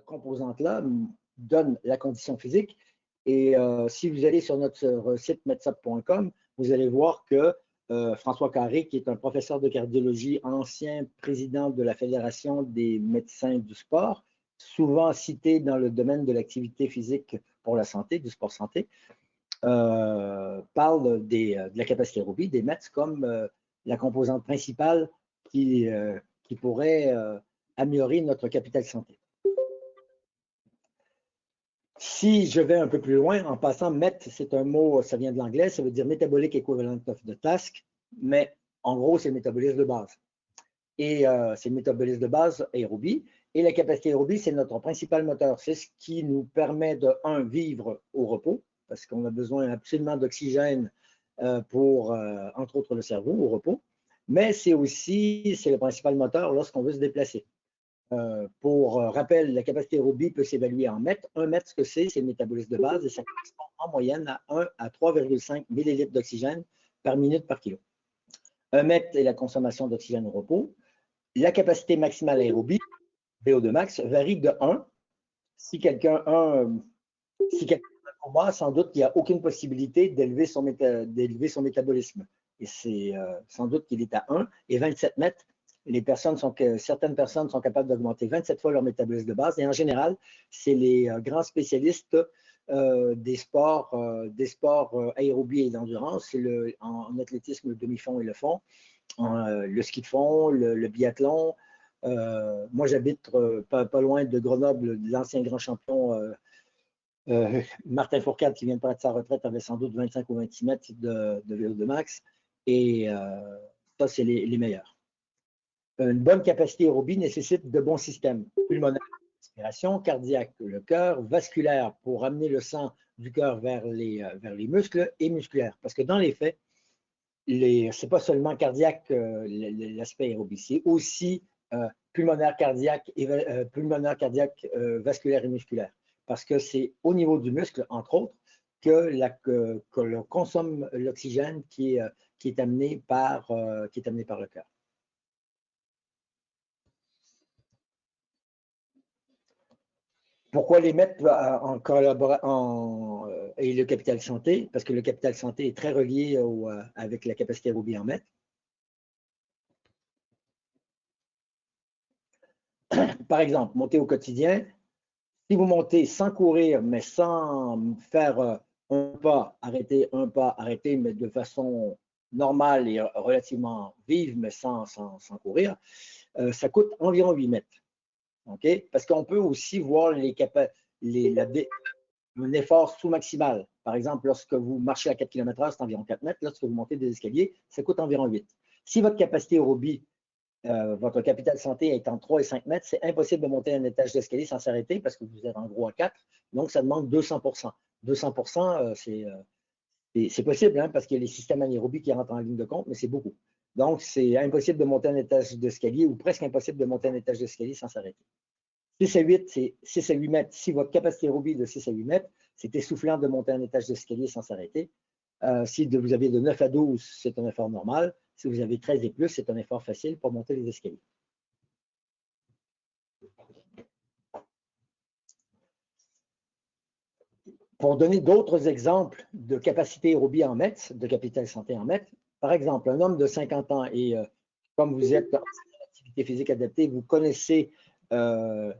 composante-là donne la condition physique. Et si vous allez sur notre site medsap.com, vous allez voir que François Carré, qui est un professeur de cardiologie, ancien président de la Fédération des médecins du sport, souvent cité dans le domaine de l'activité physique pour la santé, du sport santé, parle de la capacité aérobie, des METs, comme la composante principale qui pourrait améliorer notre capital santé. Si je vais un peu plus loin, en passant, MET, c'est un mot, ça vient de l'anglais, ça veut dire Metabolic Equivalent of the Task, mais en gros, c'est le métabolisme de base. Et c'est le métabolisme de base aérobie. Et la capacité aérobie, c'est notre principal moteur. C'est ce qui nous permet de, vivre au repos, parce qu'on a besoin absolument d'oxygène pour, entre autres, le cerveau au repos. Mais c'est aussi, c'est le principal moteur lorsqu'on veut se déplacer. Pour rappel, la capacité aérobie peut s'évaluer en mètres. Un mètre, ce que c'est le métabolisme de base et ça correspond en moyenne à 1 à 3,5 millilitres d'oxygène par minute par kilo. Un mètre est la consommation d'oxygène au repos. La capacité maximale aérobie, VO2 max, varie de 1. Si quelqu'un a un coma, sans doute qu'il n'y a aucune possibilité d'élever son métabolisme. Et c'est sans doute qu'il est à 1 et 27 mètres. Certaines personnes sont capables d'augmenter 27 fois leur métabolisme de base. Et en général, c'est les grands spécialistes des sports aérobie et d'endurance. En athlétisme, le demi-fond et le fond, le ski de fond, le biathlon. Moi, j'habite pas loin de Grenoble, l'ancien grand champion Martin Fourcade, qui vient de prendre sa retraite, avait sans doute 25 ou 26 mètres de VO2 max. Et ça, c'est les meilleurs. Une bonne capacité aérobie nécessite de bons systèmes pulmonaires, respiration, cardiaque, le cœur, vasculaire pour amener le sang du cœur vers les muscles et musculaire. Parce que dans les faits, ce n'est pas seulement cardiaque l'aspect aérobie, c'est aussi pulmonaire, cardiaque, vasculaire et musculaire. Parce que c'est au niveau du muscle, entre autres, que l'on consomme l'oxygène qui est amené par le cœur. Pourquoi les mettre et le capital santé? Parce que le capital santé est très relié avec la capacité aérobie en mètres. Par exemple, monter au quotidien. Si vous montez sans courir, mais sans faire un pas, arrêter, mais de façon normale et relativement vive, mais sans courir, ça coûte environ 8 mètres. Okay? Parce qu'on peut aussi voir un effort sous-maximal. Par exemple, lorsque vous marchez à 4 km/h, c'est environ 4 mètres. Lorsque vous montez des escaliers, ça coûte environ 8. Si votre capacité aérobie, votre capital santé est entre 3 et 5 mètres, c'est impossible de monter un étage d'escalier sans s'arrêter parce que vous êtes en gros à 4. Donc, ça demande 200%. 200%, c'est possible hein, parce qu'il y a les systèmes anaérobies qui rentrent en ligne de compte, mais c'est beaucoup. Donc, c'est impossible de monter un étage d'escalier ou presque impossible de monter un étage d'escalier sans s'arrêter. 6 à 8, c'est 6 à 8 mètres. Si votre capacité aérobie est de 6 à 8 mètres, c'est essoufflant de monter un étage d'escalier sans s'arrêter. Si vous avez de 9 à 12, c'est un effort normal. Si vous avez 13 et plus, c'est un effort facile pour monter les escaliers. Pour donner d'autres exemples de capacité aérobie en mètres, de capital santé en mètres, par exemple, un homme de 50 ans et comme vous êtes en activité physique adaptée, vous connaissez la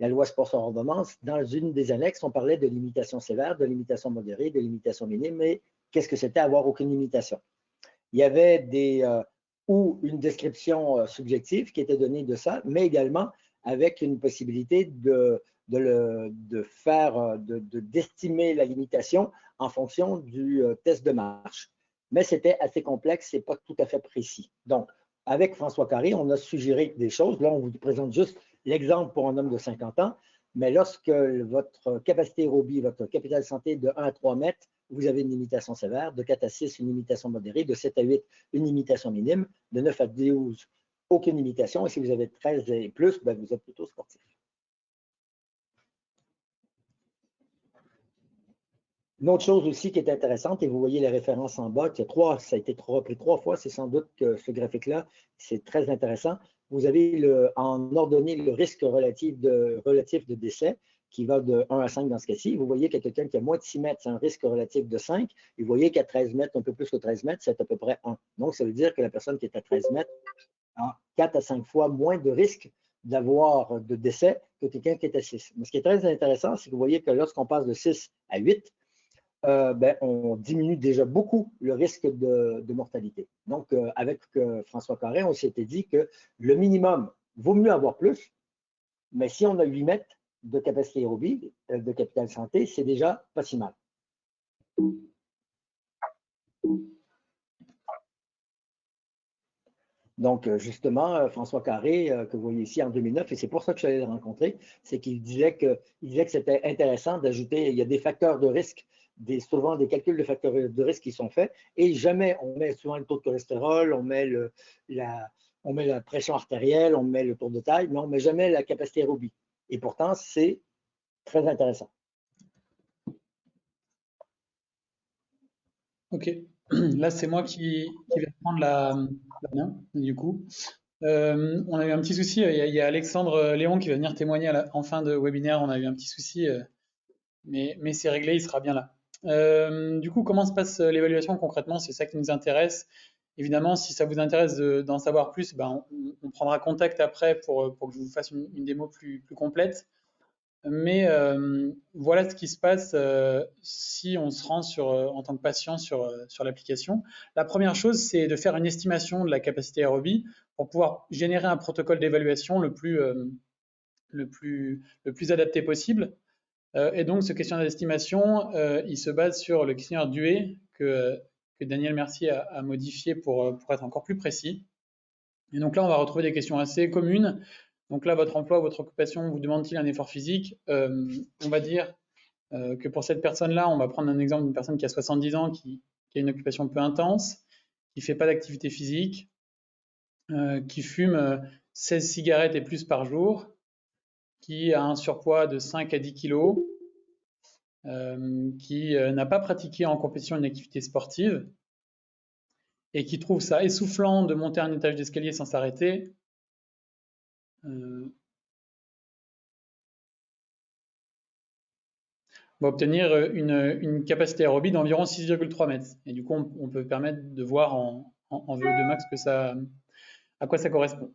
loi sport sur ordonnance. Dans une des annexes, on parlait de limitation sévère, de limitation modérée, de limitation minime, mais qu'est-ce que c'était avoir aucune limitation? Il y avait ou une description subjective qui était donnée de ça, mais également avec une possibilité d'estimer la limitation en fonction du test de marche. Mais c'était assez complexe et pas tout à fait précis. Donc, avec François Carré, on a suggéré des choses. Là, on vous présente juste l'exemple pour un homme de 50 ans. Mais lorsque votre capacité aérobie, votre capital santé est de 1 à 3 mètres, vous avez une limitation sévère, de 4 à 6, une limitation modérée, de 7 à 8, une limitation minime, de 9 à 12, aucune limitation. Et si vous avez 13 et plus, ben, vous êtes plutôt sportif. Une autre chose aussi qui est intéressante, et vous voyez les références en bas, ça a été repris 3 fois, c'est sans doute que ce graphique-là, c'est très intéressant. vous avez en ordonnée le risque relatif de décès qui va de 1 à 5 dans ce cas-ci. Vous voyez qu'il y a quelqu'un qui a moins de 6 mètres, c'est un risque relatif de 5. Et vous voyez qu'à 13 mètres, un peu plus que 13 mètres, c'est à peu près 1. Donc, ça veut dire que la personne qui est à 13 mètres a 4 à 5 fois moins de risque d'avoir de décès que quelqu'un qui est à 6. Mais ce qui est très intéressant, c'est que vous voyez que lorsqu'on passe de 6 à 8, on diminue déjà beaucoup le risque de mortalité. Donc, avec François Carré, on s'était dit que le minimum, vaut mieux avoir plus, mais si on a 8 mètres de capacité aérobie, de capital santé, c'est déjà pas si mal. Donc, justement, François Carré, que vous voyez ici en 2009, et c'est pour ça que je suis allé le rencontrer, c'est qu'il disait que c'était intéressant d'ajouter, il y a des facteurs de risque, souvent des calculs de facteurs de risque qui sont faits, et jamais on met souvent le taux de cholestérol, on met la pression artérielle, on met le tour de taille, mais on ne met jamais la capacité aérobie. Et pourtant, c'est très intéressant. Ok, là c'est moi qui vais prendre la main, du coup. On a eu un petit souci, il y a Alexandre Léon qui va venir témoigner en fin de webinaire, on a eu un petit souci, mais c'est réglé, il sera bien là. Du coup, comment se passe l'évaluation concrètement? C'est ça qui nous intéresse. Évidemment, si ça vous intéresse d'en savoir plus, ben, on prendra contact après pour que je vous fasse une démo plus complète. Mais voilà ce qui se passe si on se rend en tant que patient sur l'application. La première chose, c'est de faire une estimation de la capacité aérobie pour pouvoir générer un protocole d'évaluation le plus adapté possible. Et donc, ce questionnaire d'estimation, il se base sur le questionnaire Dewey que Daniel Mercier a modifié pour être encore plus précis. Et donc là, on va retrouver des questions assez communes. Donc là, votre emploi, votre occupation vous demande-t-il un effort physique? On va dire que pour cette personne-là, on va prendre un exemple d'une personne qui a 70 ans, qui a une occupation peu intense, qui ne fait pas d'activité physique, qui fume 16 cigarettes et plus par jour, qui a un surpoids de 5 à 10 kilos, qui n'a pas pratiqué en compétition une activité sportive et qui trouve ça essoufflant de monter un étage d'escalier sans s'arrêter, va obtenir une capacité aérobie d'environ 6,3 mètres. Et du coup, on peut permettre de voir en VO2 max à quoi ça correspond.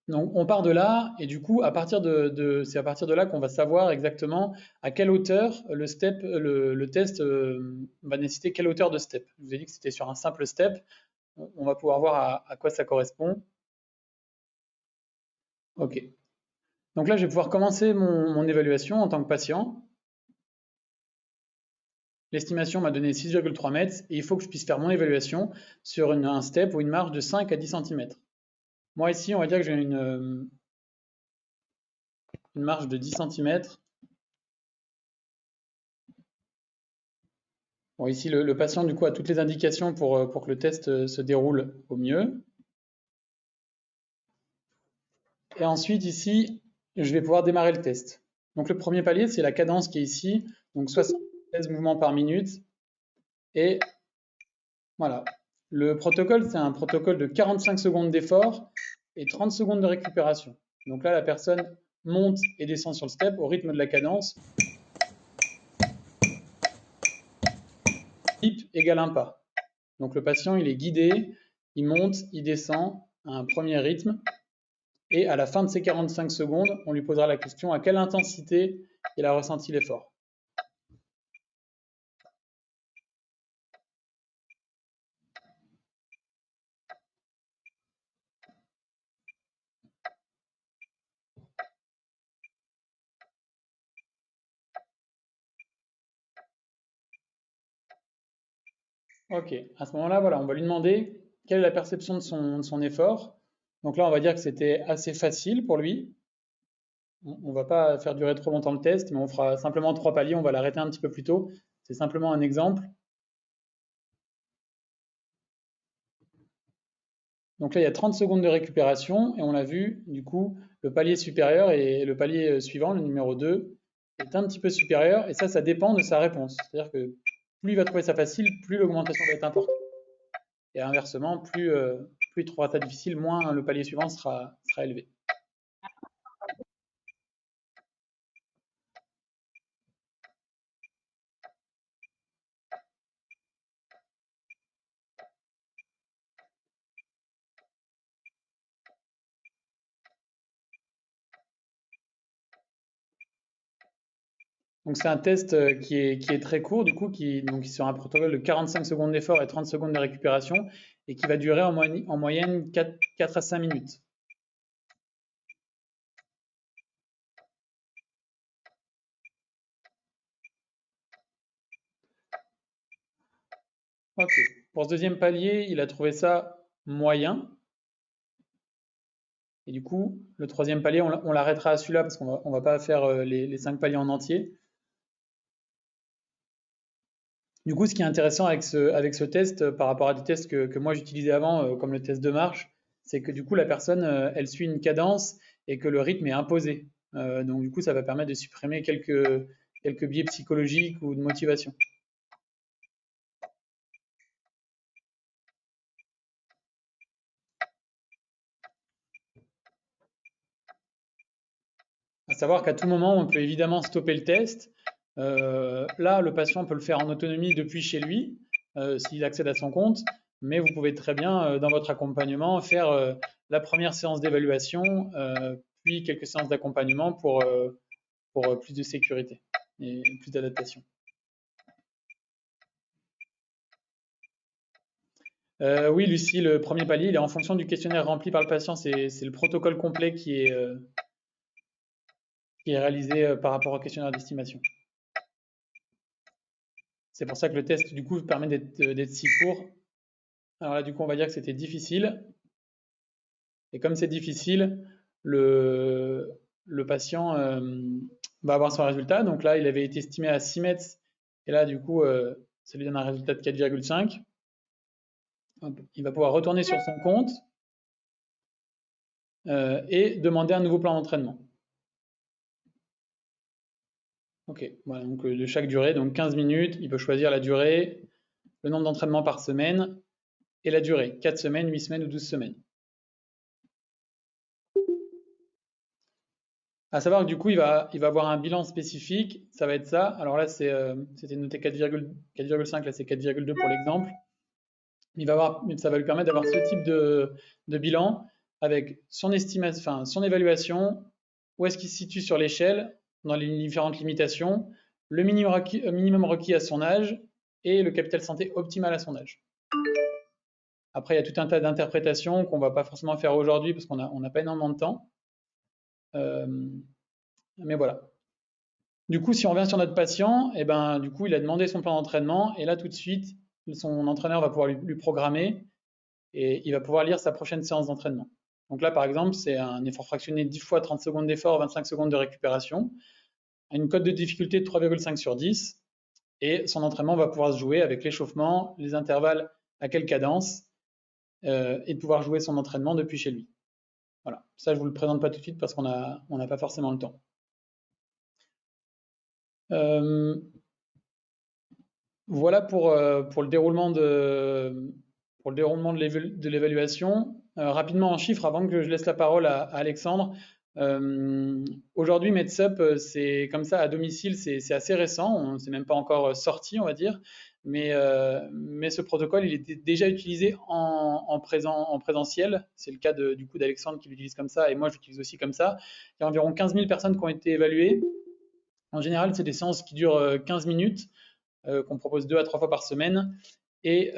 Donc, on part de là, et du coup, c'est à partir de là qu'on va savoir exactement à quelle hauteur le test va nécessiter quelle hauteur de step. Je vous ai dit que c'était sur un simple step. On va pouvoir voir à quoi ça correspond. OK. Donc là, je vais pouvoir commencer mon évaluation en tant que patient. L'estimation m'a donné 6,3 mètres et il faut que je puisse faire mon évaluation sur un step ou une marge de 5 à 10 cm. Moi ici, on va dire que j'ai une marge de 10 cm. Bon, ici, le patient du coup a toutes les indications pour que le test se déroule au mieux. Et ensuite ici, je vais pouvoir démarrer le test. Donc le premier palier, c'est la cadence qui est ici, donc 76 mouvements par minute. Et voilà. Le protocole, c'est un protocole de 45 secondes d'effort et 30 secondes de récupération. Donc là, la personne monte et descend sur le step au rythme de la cadence. Hip égale un pas. Donc le patient, il est guidé, il monte, il descend à un premier rythme. Et à la fin de ces 45 secondes, on lui posera la question à quelle intensité il a ressenti l'effort. Ok, à ce moment-là, voilà, on va lui demander quelle est la perception de son effort. Donc là, on va dire que c'était assez facile pour lui. On ne va pas faire durer trop longtemps le test, mais on fera simplement 3 paliers, on va l'arrêter un petit peu plus tôt. C'est simplement un exemple. Donc là, il y a 30 secondes de récupération et on l'a vu, du coup, le palier supérieur et le palier suivant, le numéro 2, est un petit peu supérieur et ça dépend de sa réponse. C'est-à-dire que plus il va trouver ça facile, plus l'augmentation va être importante. Et inversement, plus plus il trouvera ça difficile, moins le palier suivant sera élevé. Donc c'est un test qui est très court, du coup, donc, sur un protocole de 45 secondes d'effort et 30 secondes de récupération, et qui va durer en moyenne 4 à 5 minutes. Ok. Pour ce deuxième palier, il a trouvé ça moyen. Et du coup, le troisième palier, on l'arrêtera à celui-là parce qu'on va pas faire les 5 paliers en entier. Du coup, ce qui est intéressant avec ce test par rapport à des tests que moi j'utilisais avant, comme le test de marche, c'est que du coup, la personne, elle suit une cadence et que le rythme est imposé. Donc du coup, ça va permettre de supprimer quelques biais psychologiques ou de motivation. À savoir qu'à tout moment, on peut évidemment stopper le test. Là, le patient peut le faire en autonomie depuis chez lui, s'il accède à son compte, mais vous pouvez très bien, dans votre accompagnement, faire la première séance d'évaluation, puis quelques séances d'accompagnement pour plus de sécurité et plus d'adaptation. Oui, Lucie, le premier palier, il est en fonction du questionnaire rempli par le patient. C'est le protocole complet qui est réalisé par rapport au questionnaire d'estimation. C'est pour ça que le test, du coup, permet d'être si court. Alors là, du coup, on va dire que c'était difficile. Et comme c'est difficile, le patient va avoir son résultat. Donc là, il avait été estimé à 6 mètres. Et là, du coup, ça lui donne un résultat de 4,5. Il va pouvoir retourner sur son compte et demander un nouveau plan d'entraînement. Ok, voilà, donc de chaque durée, donc 15 minutes, il peut choisir la durée, le nombre d'entraînements par semaine et la durée, 4 semaines, 8 semaines ou 12 semaines. À savoir que du coup, il va avoir un bilan spécifique, ça va être ça. Alors là, c'était noté 4,5, là c'est 4,2 pour l'exemple. Ça va lui permettre d'avoir ce type de bilan avec son estimation, enfin, son évaluation, où est-ce qu'il se situe sur l'échelle, dans les différentes limitations, le minimum requis à son âge et le capital santé optimal à son âge. Après, il y a tout un tas d'interprétations qu'on ne va pas forcément faire aujourd'hui parce qu'on n'a pas énormément de temps. Mais voilà. Du coup, si on revient sur notre patient, eh ben, du coup, il a demandé son plan d'entraînement et là, tout de suite, son entraîneur va pouvoir lui programmer et il va pouvoir lire sa prochaine séance d'entraînement. Donc là, par exemple, c'est un effort fractionné 10 fois 30 secondes d'effort, 25 secondes de récupération, une cote de difficulté de 3,5 sur 10 et son entraînement va pouvoir se jouer avec l'échauffement, les intervalles, à quelle cadence et de pouvoir jouer son entraînement depuis chez lui. Voilà, ça je ne vous le présente pas tout de suite parce qu'on n'a pas forcément le temps. Voilà pour le déroulement de l'évaluation. Rapidement en chiffres, avant que je laisse la parole à Alexandre. Aujourd'hui, MedSup, c'est comme ça à domicile, c'est assez récent, on s'est même pas encore sorti, on va dire, mais ce protocole, il était déjà utilisé en présentiel. C'est le cas du coup d'Alexandre qui l'utilise comme ça, et moi j'utilise aussi comme ça. Il y a environ 15 000 personnes qui ont été évaluées. En général, c'est des séances qui durent 15 minutes, qu'on propose 2 à 3 fois par semaine. Et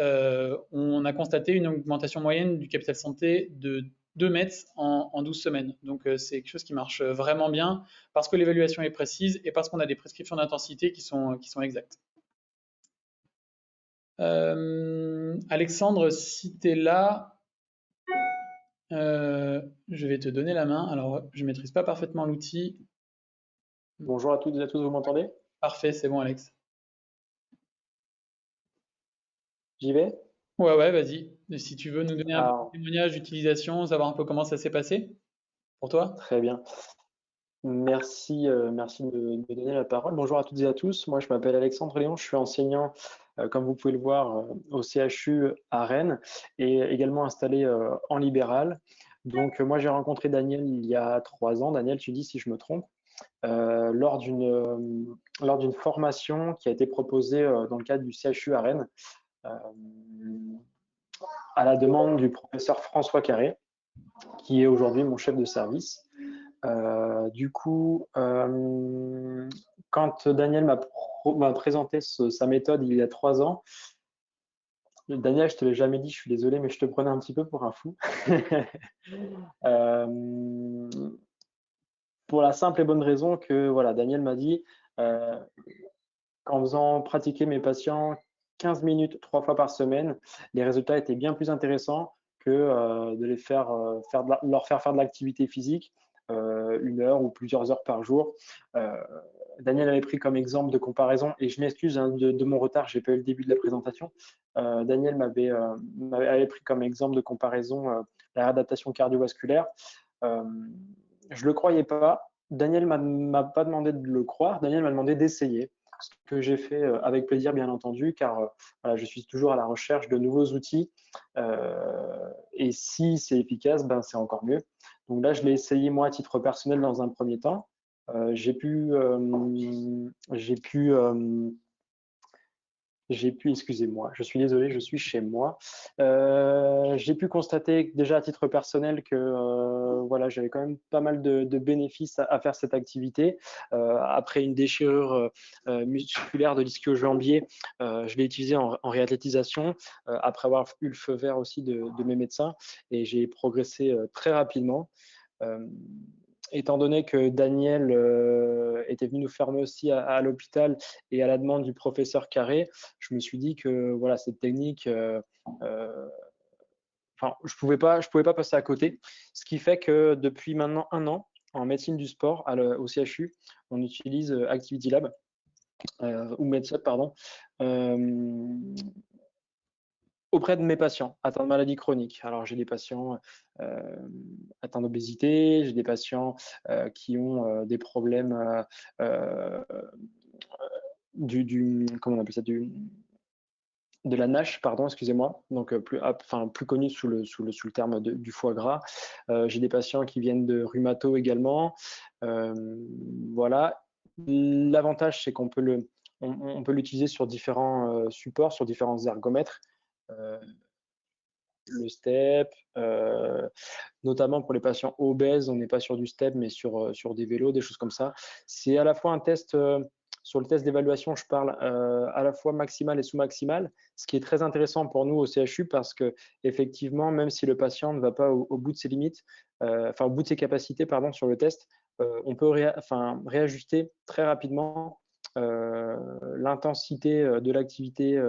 on a constaté une augmentation moyenne du capital santé de 2 mètres en 12 semaines. Donc c'est quelque chose qui marche vraiment bien parce que l'évaluation est précise et parce qu'on a des prescriptions d'intensité qui sont exactes. Alexandre, si tu es là, je vais te donner la main. Alors, je ne maîtrise pas parfaitement l'outil. Bonjour à toutes et à tous, vous m'entendez? Parfait, c'est bon, Alex. J'y vais? Ouais, vas-y. Si tu veux nous donner un peu de témoignage d'utilisation, savoir un peu comment ça s'est passé pour toi. Très bien. Merci de me donner la parole. Bonjour à toutes et à tous. Moi, je m'appelle Alexandre Léon, je suis enseignant comme vous pouvez le voir, au CHU à Rennes et également installé en libéral. Donc, moi, j'ai rencontré Daniel il y a 3 ans. Daniel, tu dis si je me trompe, lors d'une formation qui a été proposée dans le cadre du CHU à Rennes, à la demande du professeur François Carré, qui est aujourd'hui mon chef de service. Du coup, quand Daniel m'a présenté sa méthode il y a 3 ans, Daniel, je te l'ai jamais dit, je suis désolé, mais je te prenais un petit peu pour un fou. Pour la simple et bonne raison que voilà, Daniel m'a dit, qu'en faisant pratiquer mes patients 15 minutes 3 fois par semaine, les résultats étaient bien plus intéressants que de leur faire faire de l'activité physique 1 heure ou plusieurs heures par jour. Daniel avait pris comme exemple de comparaison, et je m'excuse hein, de mon retard, j'ai pas eu le début de la présentation. Daniel avait pris comme exemple de comparaison la réadaptation cardiovasculaire. Je le croyais pas. Daniel m'a pas demandé de le croire, Daniel m'a demandé d'essayer. Ce que j'ai fait avec plaisir, bien entendu, car voilà, je suis toujours à la recherche de nouveaux outils. Et si c'est efficace, ben, c'est encore mieux. Donc là, je l'ai essayé moi à titre personnel dans un premier temps. Excusez-moi, je suis désolé, je suis chez moi. J'ai pu constater déjà à titre personnel que voilà, j'avais quand même pas mal de bénéfices à faire cette activité. Après une déchirure musculaire de l'ischio-jambier, je l'ai utilisé en réathlétisation après avoir eu le feu vert aussi de mes médecins, et j'ai progressé très rapidement. Étant donné que Daniel était venu nous former aussi à l'hôpital et à la demande du professeur Carré, je me suis dit que voilà, cette technique, je pouvais pas passer à côté. Ce qui fait que depuis maintenant 1 an, en médecine du sport au CHU, on utilise Activity Lab ou MedSub, pardon, auprès de mes patients atteints de maladies chroniques. Alors, j'ai des patients atteints d'obésité, j'ai des patients qui ont des problèmes comment on appelle ça, de la NASH, pardon, excusez-moi, donc plus connu sous le terme du foie gras. J'ai des patients qui viennent de rhumato également. Voilà. L'avantage, c'est qu'on peut l'utiliser sur différents supports, sur différents ergomètres. Le step, notamment pour les patients obèses, on n'est pas sur du step, mais sur des vélos, des choses comme ça. C'est à la fois un test, sur le test d'évaluation, je parle à la fois maximal et sous-maximal, ce qui est très intéressant pour nous au CHU parce que effectivement, même si le patient ne va pas au bout de ses limites, au bout de ses capacités, pardon, sur le test, on peut réajuster très rapidement l'intensité de l'activité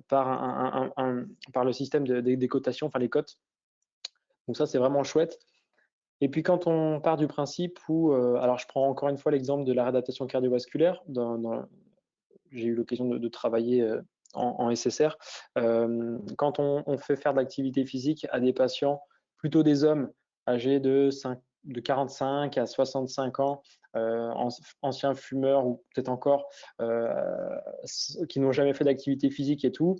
par le système des cotations, enfin les cotes. Donc ça, c'est vraiment chouette. Et puis quand on part du principe où, alors je prends encore une fois l'exemple de la réadaptation cardiovasculaire, j'ai eu l'occasion de travailler en SSR, quand on fait faire de l'activité physique à des patients, plutôt des hommes âgés de 45 à 65 ans, anciens fumeurs ou peut-être encore qui n'ont jamais fait d'activité physique et tout,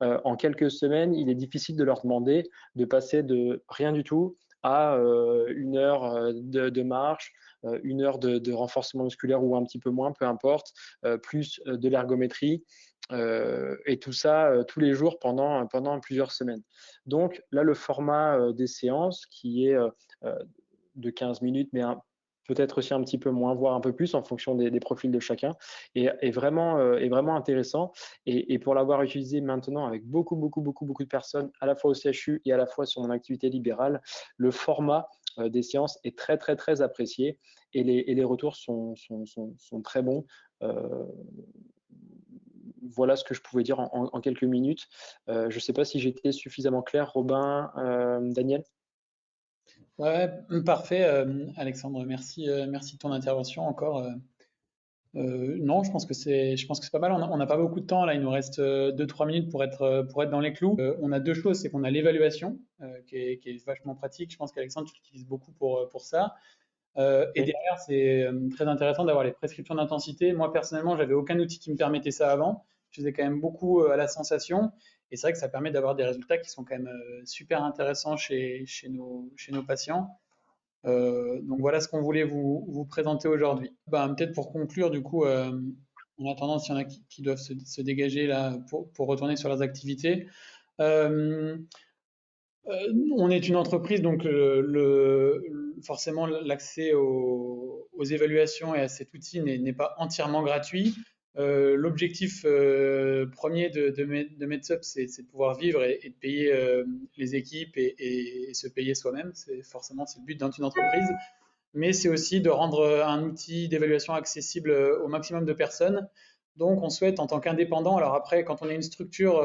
en quelques semaines, il est difficile de leur demander de passer de rien du tout à 1 heure de marche, 1 heure de renforcement musculaire ou un petit peu moins, peu importe, plus de l'ergométrie, et tout ça tous les jours pendant plusieurs semaines. Donc là, le format des séances qui est de 15 minutes, mais peut-être aussi un petit peu moins, voire un peu plus en fonction des profils de chacun, est vraiment intéressant. Et pour l'avoir utilisé maintenant avec beaucoup de personnes, à la fois au CHU et à la fois sur mon activité libérale, le format des séances est très apprécié et les retours sont très bons. Voilà ce que je pouvais dire en quelques minutes. Je ne sais pas si j'étais suffisamment clair, Robin, Daniel. Ouais, parfait, Alexandre. Merci de ton intervention encore. Non, je pense que c'est pas mal. On n'a pas beaucoup de temps là. Il nous reste 2-3 minutes pour être dans les clous. On a 2 choses, c'est qu'on a l'évaluation qui est vachement pratique. Je pense qu'Alexandre, tu l'utilises beaucoup pour ça. Et derrière, c'est très intéressant d'avoir les prescriptions d'intensité. Moi, personnellement, j'avais aucun outil qui me permettait ça avant. je faisais quand même beaucoup à la sensation. Et c'est vrai que ça permet d'avoir des résultats qui sont quand même super intéressants chez nos patients. Donc voilà ce qu'on voulait vous présenter aujourd'hui. Peut-être pour conclure, du coup, en attendant s'il y en a qui doivent se dégager là pour retourner sur leurs activités. On est une entreprise, donc forcément l'accès aux évaluations et à cet outil n'est pas entièrement gratuit. L'objectif premier de MedSup, c'est de pouvoir vivre et de payer les équipes et se payer soi-même. C'est le but d'une entreprise. Mais c'est aussi de rendre un outil d'évaluation accessible au maximum de personnes. Donc on souhaite en tant qu'indépendant, alors après quand on est une structure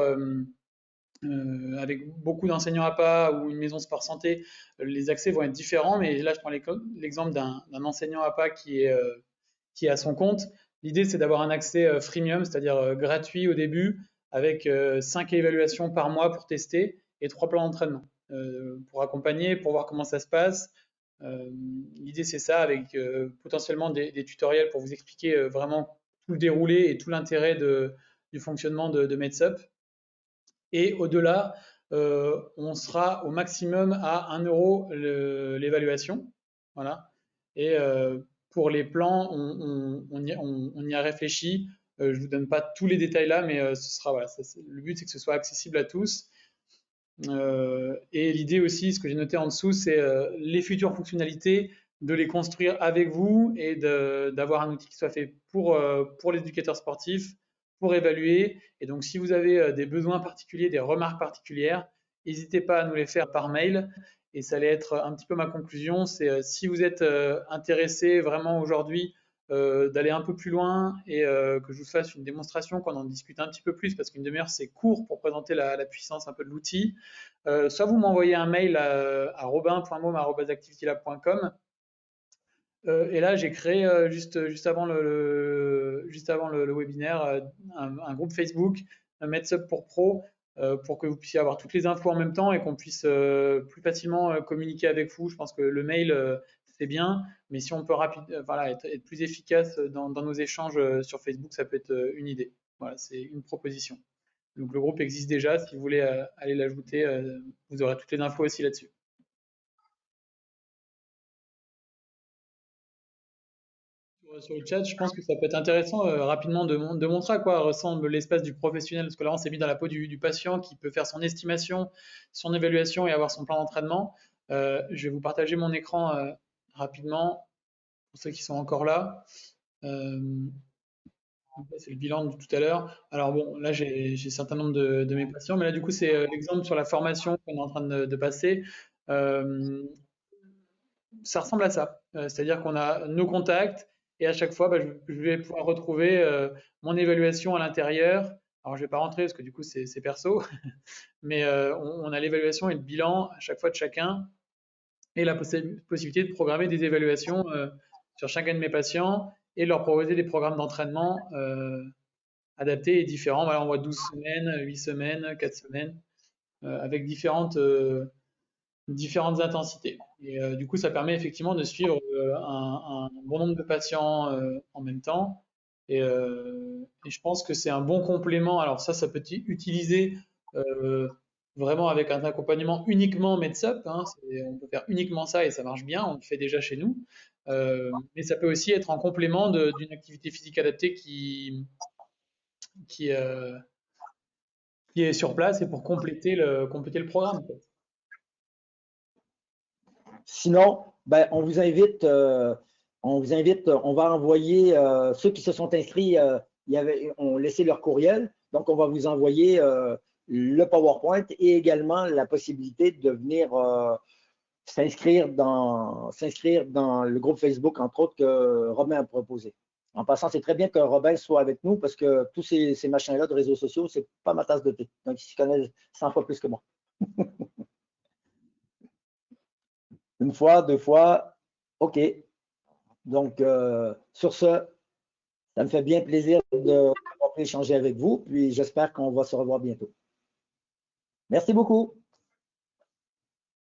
avec beaucoup d'enseignants APA ou une maison sport santé, les accès vont être différents. Mais là, je prends l'exemple d'un enseignant APA qui est à son compte. L'idée, c'est d'avoir un accès freemium, c'est-à-dire gratuit au début, avec 5 évaluations par mois pour tester et 3 plans d'entraînement pour accompagner, pour voir comment ça se passe. L'idée, c'est ça, avec potentiellement des tutoriels pour vous expliquer vraiment tout le déroulé et tout l'intérêt du fonctionnement de MedSup. Et au-delà, on sera au maximum à 1 euro l'évaluation. Voilà. Et pour les plans, on y a réfléchi. Je ne vous donne pas tous les détails là, mais voilà, le but c'est que ce soit accessible à tous. Et l'idée aussi, ce que j'ai noté en dessous, c'est les futures fonctionnalités, de les construire avec vous et d'avoir un outil qui soit fait pour l'éducateur sportif, pour évaluer. Et donc, si vous avez des besoins particuliers, des remarques particulières, n'hésitez pas à nous les faire par mail. Et ça allait être un petit peu ma conclusion, c'est si vous êtes intéressé vraiment aujourd'hui d'aller un peu plus loin et que je vous fasse une démonstration, qu'on en discute un petit peu plus, parce qu'une demi-heure c'est court pour présenter la puissance un peu de l'outil. Soit vous m'envoyez un mail à robin.maume@activitylab.com. Et là, j'ai créé juste avant le webinaire un groupe Facebook, MedSup pour Pro, pour que vous puissiez avoir toutes les infos en même temps et qu'on puisse plus facilement communiquer avec vous. Je pense que le mail, c'est bien, mais si on peut être plus efficace dans nos échanges sur Facebook, ça peut être une idée. Voilà, c'est une proposition. Donc le groupe existe déjà, si vous voulez aller l'ajouter, vous aurez toutes les infos aussi là-dessus. Sur le chat, je pense que ça peut être intéressant rapidement de montrer à quoi ressemble l'espace du professionnel, parce que là on s'est mis dans la peau du patient qui peut faire son estimation, son évaluation et avoir son plan d'entraînement. Je vais vous partager mon écran rapidement pour ceux qui sont encore là. C'est le bilan de tout à l'heure. Alors bon, là j'ai un certain nombre de mes patients, mais là du coup c'est l'exemple sur la formation qu'on est en train de passer. Ça ressemble à ça. C'est-à-dire qu'on a nos contacts et à chaque fois, je vais pouvoir retrouver mon évaluation à l'intérieur. Alors, je ne vais pas rentrer parce que du coup, c'est perso, mais on a l'évaluation et le bilan à chaque fois de chacun et la possibilité de programmer des évaluations sur chacun de mes patients et leur proposer des programmes d'entraînement adaptés et différents. Voilà, on voit 12 semaines, 8 semaines, 4 semaines, avec différentes intensités. Et du coup, ça permet effectivement de suivre un bon nombre de patients en même temps. Et je pense que c'est un bon complément. Alors ça peut être utilisé vraiment avec un accompagnement uniquement MedSup. Hein. On peut faire uniquement ça et ça marche bien. On le fait déjà chez nous. Mais ça peut aussi être en complément d'une activité physique adaptée qui est sur place et pour compléter le programme, en fait. Sinon, on vous invite, on va envoyer ceux qui se sont inscrits, ont laissé leur courriel, donc on va vous envoyer le PowerPoint et également la possibilité de venir s'inscrire dans le groupe Facebook, entre autres, que Robin a proposé. En passant, c'est très bien que Robin soit avec nous parce que tous ces machins-là de réseaux sociaux, c'est pas ma tasse de thé. Donc, il s'y connaît 100 fois plus que moi. Une fois, 2 fois, OK. Donc, sur ce, ça me fait bien plaisir de pouvoir échanger avec vous, puis j'espère qu'on va se revoir bientôt. Merci beaucoup.